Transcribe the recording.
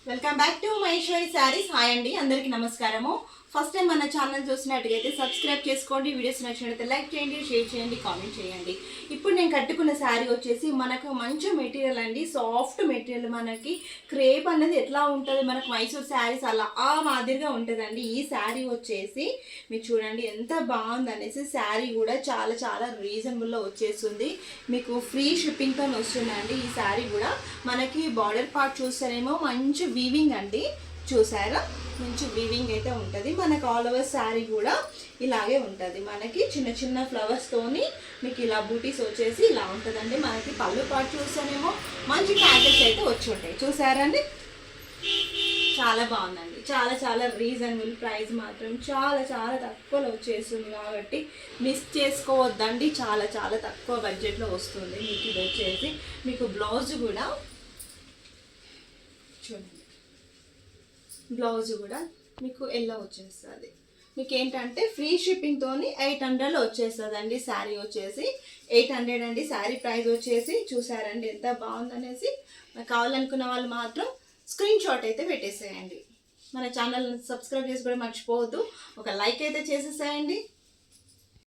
Welcome back to Maheshwari saris. Hi అండి, అందరికీ నమస్కారము. ఫస్ట్ టైం మన ఛానల్ చూసినట్టుగైతే సబ్స్క్రైబ్ చేసుకోండి, వీడియోస్ నచ్చినట్లయితే లైక్ చేయండి, షేర్ చేయండి, కామెంట్ చేయండి. ఇప్పుడు నేను కట్టుకున్న శారీ వచ్చేసి మనకు మంచి మెటీరియల్ అండి, సాఫ్ట్ మెటీరియల్. మనకి క్రేప్ అనేది ఎట్లా ఉంటుంది, మనకు మైసూర్ శారీస్ అలా ఆ మాదిరిగా ఉంటుందండి. ఈ శారీ వచ్చేసి మీరు చూడండి ఎంత బాగుంది అనేసి. శారీ కూడా చాలా చాలా రీజనబుల్లో వచ్చేస్తుంది, మీకు ఫ్రీ షిప్పింగ్తో వస్తుందండి. ఈ శారీ కూడా మనకి బార్డర్ పార్ట్ చూస్తేనేమో మంచి వీవింగ్ అండి, చూసారా మంచి వీవింగ్ అయితే ఉంటుంది. మనకు ఆల్ ఓవర్ శారీ కూడా ఇలాగే ఉంటుంది. మనకి చిన్న చిన్న ఫ్లవర్స్తోని మీకు ఇలా బూటీస్ వచ్చేసి ఇలా ఉంటుందండి. మనకి పళ్ళు పాటు చూస్తేనేమో మంచి ప్యాకెట్స్ అయితే వచ్చి ఉంటాయి, చూసారండి. చాలా బాగుందండి, చాలా చాలా రీజనబుల్ ప్రైస్, మాత్రం చాలా చాలా తక్కువలో వచ్చేస్తుంది కాబట్టి మిస్ చేసుకోవద్దండి. చాలా చాలా తక్కువ బడ్జెట్లో వస్తుంది మీకు. ఇది వచ్చేసి మీకు బ్లౌజ్ కూడా చూడండి, బ్లౌజ్ కూడా మీకు ఎల్లో వచ్చేస్తుంది. మీకు ఏంటంటే ఫ్రీ షిప్పింగ్తో 800లో వచ్చేస్తుంది అండి. శారీ వచ్చేసి 800 అండి శారీ ప్రైస్ వచ్చేసి. చూసారండి ఎంత బాగుందనేసి. కావాలనుకున్న వాళ్ళు మాత్రం స్క్రీన్ షాట్ అయితే పెట్టేసేయండి. మన ఛానల్ సబ్స్క్రైబ్ చేసి కూడా మర్చిపోవద్దు, ఒక లైక్ అయితే చేసేసేయండి.